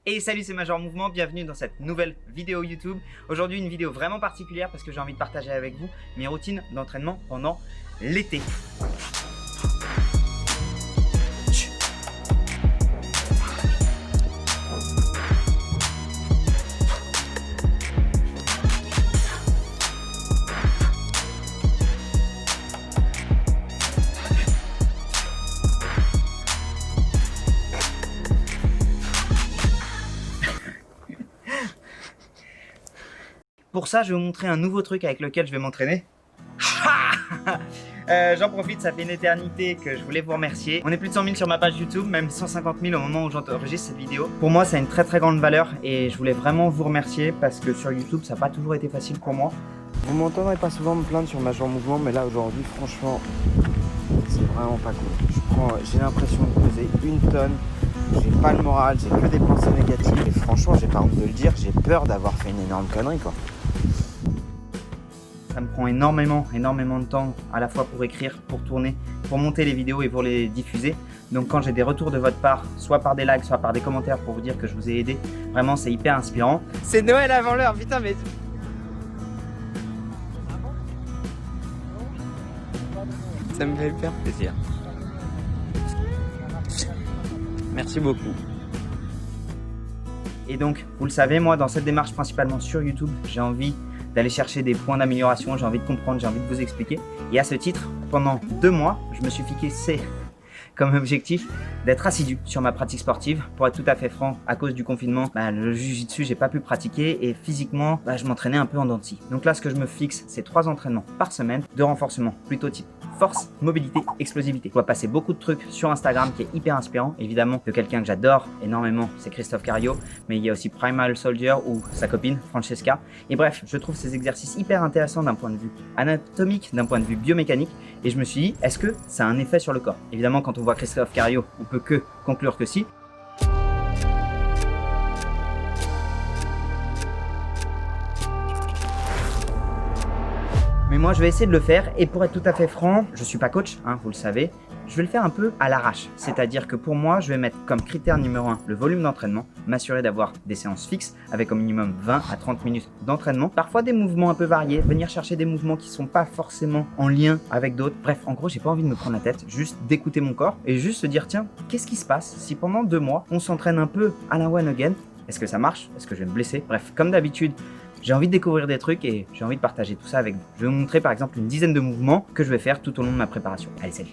Et salut, c'est Major Mouvement, bienvenue dans cette nouvelle vidéo YouTube. Aujourd'hui une vidéo vraiment particulière parce que j'ai envie de partager avec vous mes routines d'entraînement pendant l'été. Pour ça, je vais vous montrer un nouveau truc avec lequel je vais m'entraîner. J'en profite, ça fait une éternité que je voulais vous remercier. On est plus de 100 000 sur ma page YouTube, même 150 000 au moment où j'enregistre cette vidéo. Pour moi, ça a une très grande valeur et je voulais vraiment vous remercier parce que sur YouTube, ça n'a pas toujours été facile pour moi. Vous m'entendrez pas souvent me plaindre sur Major Mouvement, mais là aujourd'hui, franchement, c'est vraiment pas cool. J'ai l'impression de peser 1 tonne. J'ai pas le moral, j'ai que des pensées négatives et franchement, j'ai pas honte de le dire, j'ai peur d'avoir fait une énorme connerie quoi. Ça me prend énormément de temps à la fois pour écrire, pour tourner, pour monter les vidéos et pour les diffuser. Donc quand j'ai des retours de votre part, soit par des likes, soit par des commentaires pour vous dire que je vous ai aidé, vraiment c'est hyper inspirant. C'est Noël avant l'heure, putain mais... Ça me fait hyper plaisir. Merci beaucoup. Et donc, vous le savez, moi dans cette démarche principalement sur YouTube, j'ai envie d'aller chercher des points d'amélioration, j'ai envie de comprendre, j'ai envie de vous expliquer. Et à ce titre, pendant 2 mois, je me suis fixé comme objectif d'être assidu sur ma pratique sportive. Pour être tout à fait franc, à cause du confinement, le jiu-jitsu, j'ai pas pu pratiquer et physiquement, je m'entraînais un peu en dents de scie. Donc là, ce que je me fixe, c'est 3 entraînements par semaine de renforcement, plutôt type force, mobilité, explosivité. Je vois passer beaucoup de trucs sur Instagram qui est hyper inspirant. Évidemment, de quelqu'un que j'adore énormément, c'est Christophe Cario, mais il y a aussi Primal Soldier ou sa copine Francesca. Et bref, je trouve ces exercices hyper intéressants d'un point de vue anatomique, d'un point de vue biomécanique. Et je me suis dit, est-ce que ça a un effet sur le corps? Évidemment, quand on voit Christophe Cario, on peut que conclure que si. Mais moi je vais essayer de le faire et pour être tout à fait franc, je suis pas coach, vous le savez, je vais le faire un peu à l'arrache. C'est-à-dire que pour moi, je vais mettre comme critère numéro 1 le volume d'entraînement, m'assurer d'avoir des séances fixes avec au minimum 20 à 30 minutes d'entraînement, parfois des mouvements un peu variés, venir chercher des mouvements qui sont pas forcément en lien avec d'autres. Bref, en gros, j'ai pas envie de me prendre la tête, juste d'écouter mon corps et juste se dire tiens, qu'est-ce qui se passe si pendant 2 mois, on s'entraîne un peu à la one again? Est-ce que ça marche? Est-ce que je vais me blesser? Bref, comme d'habitude, j'ai envie de découvrir des trucs et j'ai envie de partager tout ça avec vous. Je vais vous montrer par exemple une dizaine de mouvements que je vais faire tout au long de ma préparation. Allez, salut.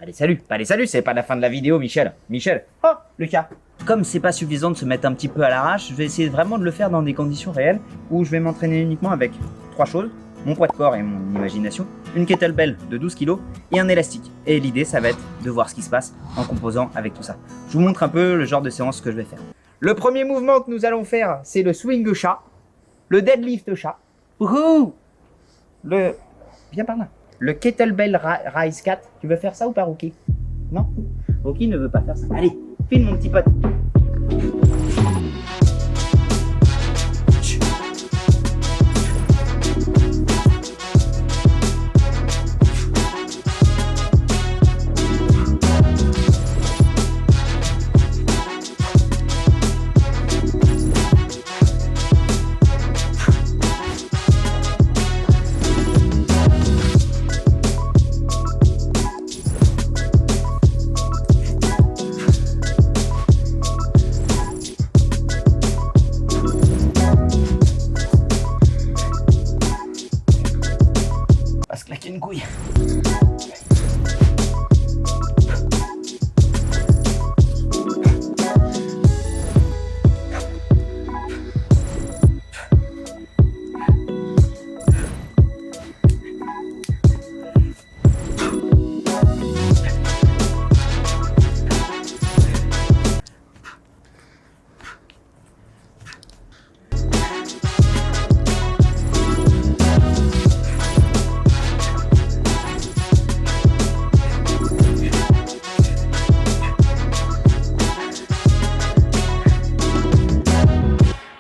Allez, salut. Pas allez, salut, c'est pas la fin de la vidéo, Michel. Michel. Oh, Lucas. Comme c'est pas suffisant de se mettre un petit peu à l'arrache, je vais essayer vraiment de le faire dans des conditions réelles où je vais m'entraîner uniquement avec 3 choses. Mon poids de corps et mon imagination, une kettlebell de 12 kg et un élastique. Et l'idée, ça va être de voir ce qui se passe en composant avec tout ça. Je vous montre un peu le genre de séance que je vais faire. Le premier mouvement que nous allons faire, c'est le swing chat. Le deadlift chat. Viens par là. Le kettlebell rise 4. Tu veux faire ça ou pas, Rookie? Non? Rookie ne veut pas faire ça. Allez, file mon petit pote.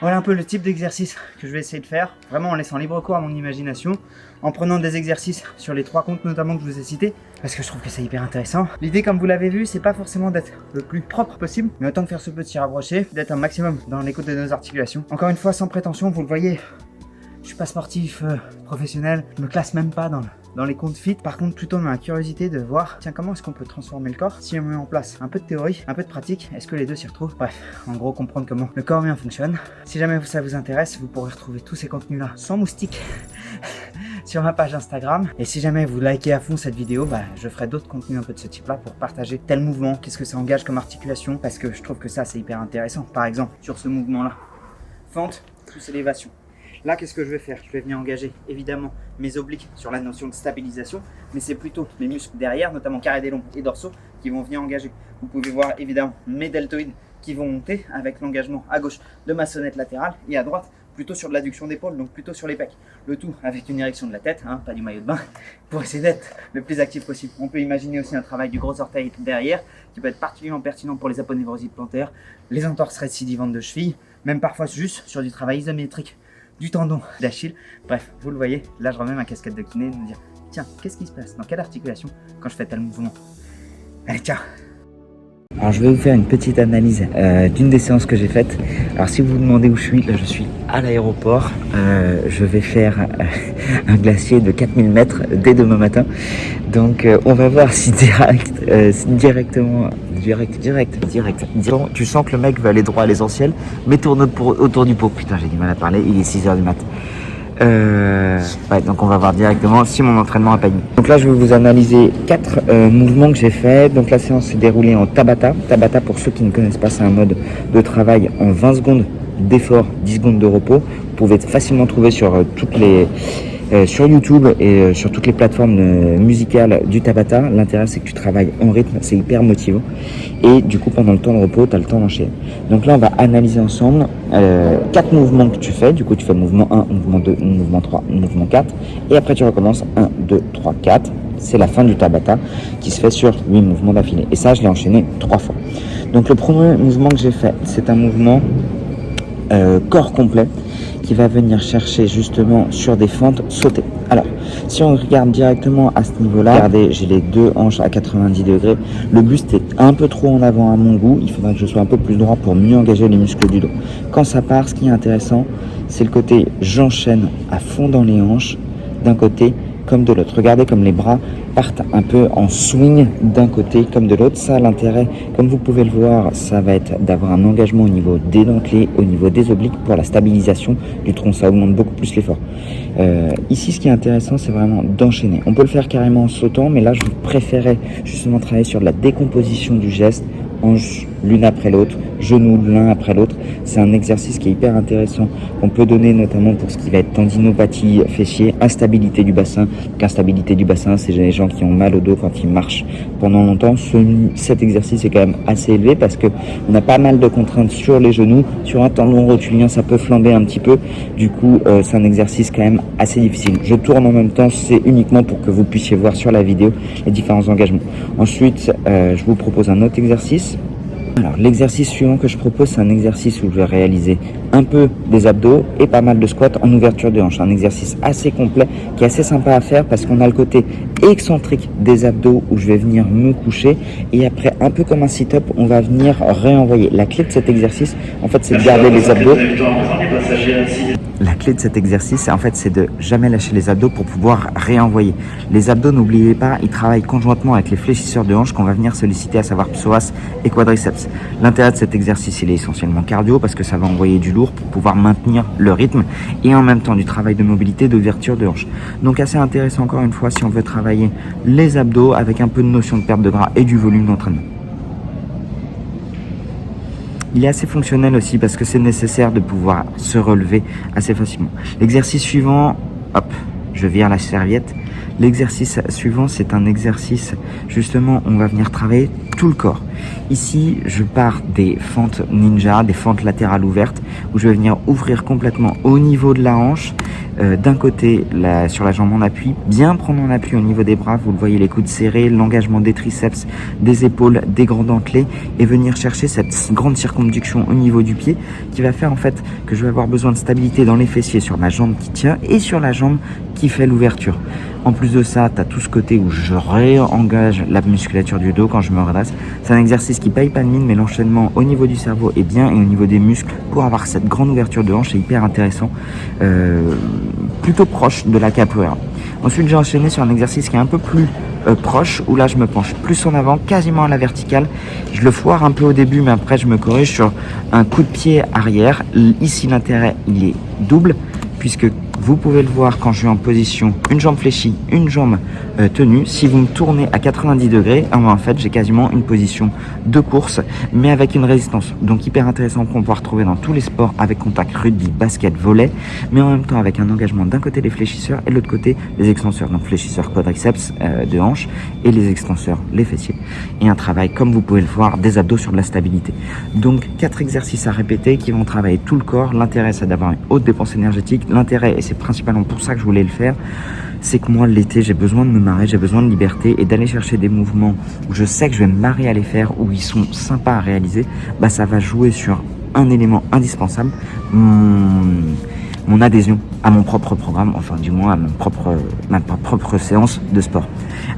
Voilà un peu le type d'exercice que je vais essayer de faire, vraiment en laissant libre cours à mon imagination, en prenant des exercices sur les 3 comptes notamment que je vous ai cités, parce que je trouve que c'est hyper intéressant. L'idée, comme vous l'avez vu, c'est pas forcément d'être le plus propre possible, mais autant de faire ce petit rapproché, d'être un maximum dans l'écoute de nos articulations. Encore une fois, sans prétention, vous le voyez, je suis pas sportif professionnel, je me classe même pas dans les comptes fit. Par contre, plutôt dans la curiosité de voir, tiens, comment est-ce qu'on peut transformer le corps si on met en place un peu de théorie, un peu de pratique, est-ce que les deux s'y retrouvent? Bref, en gros, comprendre comment le corps humain fonctionne. Si jamais ça vous intéresse, vous pourrez retrouver tous ces contenus-là sans moustique sur ma page Instagram. Et si jamais vous likez à fond cette vidéo, je ferai d'autres contenus un peu de ce type-là pour partager tel mouvement, qu'est-ce que ça engage comme articulation, parce que je trouve que ça, c'est hyper intéressant. Par exemple, sur ce mouvement-là, fente plus élévation. Là, qu'est-ce que je vais faire? Je vais venir engager évidemment mes obliques sur la notion de stabilisation, mais c'est plutôt mes muscles derrière, notamment carré des lombs et dorsaux, qui vont venir engager. Vous pouvez voir évidemment mes deltoïdes qui vont monter avec l'engagement à gauche de ma sonnette latérale et à droite plutôt sur de l'adduction d'épaule, donc plutôt sur les pecs. Le tout avec une érection de la tête, pas du maillot de bain, pour essayer d'être le plus actif possible. On peut imaginer aussi un travail du gros orteil derrière qui peut être particulièrement pertinent pour les aponevrosies plantaires, les entorses récidivantes de cheville, même parfois juste sur du travail isométrique du tendon d'Achille. Bref, vous le voyez, là je remets ma casquette de kiné et me dire tiens, qu'est-ce qui se passe dans quelle articulation quand je fais tel mouvement. Allez, ciao. Alors je vais vous faire une petite analyse d'une des séances que j'ai faites. Alors si vous vous demandez où je suis, là je suis à l'aéroport. Je vais faire un glacier de 4000 mètres dès demain matin. Donc on va voir si direct. Tu sens que le mec veut aller droit à l'essentiel, mais tourne autour du pot. Putain, j'ai du mal à parler, il est 6h du mat. Donc on va voir directement si mon entraînement a payé. Donc là je vais vous analyser 4 mouvements que j'ai fait. Donc la séance s'est déroulée en Tabata. Tabata, pour ceux qui ne connaissent pas, c'est un mode de travail en 20 secondes d'effort, 10 secondes de repos. Vous pouvez facilement trouver sur sur YouTube et sur toutes les plateformes musicales du Tabata. L'intérêt, c'est que tu travailles en rythme, c'est hyper motivant. Et du coup, pendant le temps de repos, tu as le temps d'enchaîner. Donc là, on va analyser ensemble 4 mouvements que tu fais. Du coup, tu fais le mouvement 1, mouvement 2, mouvement 3, mouvement 4. Et après, tu recommences 1, 2, 3, 4. C'est la fin du Tabata qui se fait sur 8 mouvements d'affilée. Et ça, je l'ai enchaîné 3 fois. Donc le premier mouvement que j'ai fait, c'est un mouvement corps complet, qui va venir chercher justement sur des fentes sautées. Alors, si on regarde directement à ce niveau-là, regardez, j'ai les 2 hanches à 90 degrés. Le buste est un peu trop en avant à mon goût. Il faudra que je sois un peu plus droit pour mieux engager les muscles du dos. Quand ça part, ce qui est intéressant, c'est le côté j'enchaîne à fond dans les hanches, d'un côté comme de l'autre. Regardez comme les bras partent un peu en swing d'un côté comme de l'autre. Ça, l'intérêt, comme vous pouvez le voir, ça va être d'avoir un engagement au niveau des dentelés, au niveau des obliques pour la stabilisation du tronc. Ça augmente beaucoup plus l'effort. Ici, ce qui est intéressant, c'est vraiment d'enchaîner. On peut le faire carrément en sautant, mais là, je préférais justement travailler sur la décomposition du geste, hanches l'une après l'autre, genoux l'un après l'autre. C'est un exercice qui est hyper intéressant, qu'on peut donner notamment pour ce qui va être tendinopathie fessier, instabilité du bassin. Donc, instabilité du bassin, c'est les gens qui ont mal au dos quand ils marchent pendant longtemps. Cet exercice est quand même assez élevé parce que on a pas mal de contraintes sur les genoux. Sur un tendon rotulien, ça peut flamber un petit peu. Du coup, c'est un exercice quand même assez difficile. Je tourne en même temps, c'est uniquement pour que vous puissiez voir sur la vidéo les différents engagements. Ensuite, je vous propose un autre exercice. Alors l'exercice suivant que je propose, c'est un exercice où je vais réaliser un peu des abdos et pas mal de squats en ouverture de hanche. Un exercice assez complet qui est assez sympa à faire parce qu'on a le côté excentrique des abdos où je vais venir me coucher et après, un peu comme un sit-up, on va venir réenvoyer. La clé de cet exercice, en fait, c'est de garder les abdos. La clé de cet exercice, en fait, c'est de jamais lâcher les abdos pour pouvoir réenvoyer. Les abdos, n'oubliez pas, ils travaillent conjointement avec les fléchisseurs de hanches qu'on va venir solliciter, à savoir psoas et quadriceps. L'intérêt de cet exercice, il est essentiellement cardio parce que ça va envoyer du lourd pour pouvoir maintenir le rythme et en même temps du travail de mobilité, d'ouverture de hanches. Donc assez intéressant encore une fois si on veut travailler les abdos avec un peu de notion de perte de gras et du volume d'entraînement. Il est assez fonctionnel aussi parce que c'est nécessaire de pouvoir se relever assez facilement. L'exercice suivant, hop, je vire la serviette. L'exercice suivant, c'est un exercice, justement, on va venir travailler tout le corps. Ici, je pars des fentes ninja, des fentes latérales ouvertes, où je vais venir ouvrir complètement au niveau de la hanche, d'un côté sur la jambe en appui, bien prendre en appui au niveau des bras, vous le voyez, les coudes serrés, l'engagement des triceps, des épaules, des grands dentelés, et venir chercher cette grande circonduction au niveau du pied, qui va faire en fait que je vais avoir besoin de stabilité dans les fessiers sur ma jambe qui tient et sur la jambe qui fait l'ouverture. En plus de ça, tu as tout ce côté où je réengage la musculature du dos quand je me redresse. C'est un exercice qui paye pas de mine, mais l'enchaînement au niveau du cerveau est bien et au niveau des muscles pour avoir cette grande ouverture de hanche est hyper intéressant, plutôt proche de la capoeira. Ensuite, j'ai enchaîné sur un exercice qui est un peu plus proche, où là je me penche plus en avant, quasiment à la verticale. Je le foire un peu au début, mais après je me corrige sur un coup de pied arrière. Ici, l'intérêt, il est double, puisque vous pouvez le voir quand je suis en position, une jambe fléchie, une jambe tenue. Si vous me tournez à 90 degrés, en fait, j'ai quasiment une position de course, mais avec une résistance. Donc hyper intéressant qu'on peut retrouver dans tous les sports avec contact, rugby, basket, volley, mais en même temps avec un engagement d'un côté les fléchisseurs et de l'autre côté les extenseurs. Donc fléchisseurs quadriceps de hanche et les extenseurs, les fessiers. Et un travail, comme vous pouvez le voir, des abdos sur de la stabilité. Donc 4 exercices à répéter qui vont travailler tout le corps. L'intérêt, c'est d'avoir une haute dépense énergétique. L'intérêt, et c'est principalement pour ça que je voulais le faire, c'est que moi l'été j'ai besoin de me marrer, j'ai besoin de liberté et d'aller chercher des mouvements où je sais que je vais me marrer à les faire, où ils sont sympas à réaliser. Bah ça va jouer sur un élément indispensable, mon adhésion à mon propre programme, enfin du moins à ma propre séance de sport.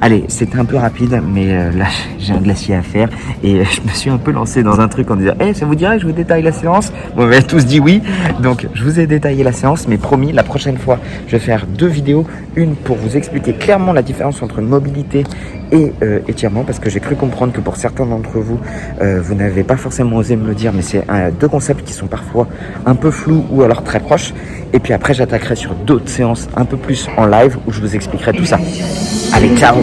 Allez, c'était un peu rapide, mais là j'ai un glacier à faire et je me suis un peu lancé dans un truc en disant « ça vous dirait que je vous détaille la séance ?» Bon, on m'avait tous dit oui, donc je vous ai détaillé la séance, mais promis, la prochaine fois, je vais faire 2 vidéos, une pour vous expliquer clairement la différence entre mobilité et étirement, parce que j'ai cru comprendre que pour certains d'entre vous, vous n'avez pas forcément osé me le dire, mais c'est 2 concepts qui sont parfois un peu flous ou alors très proches. Et puis après, j'attaquerai sur d'autres séances un peu plus en live où je vous expliquerai tout ça. Allez, ciao!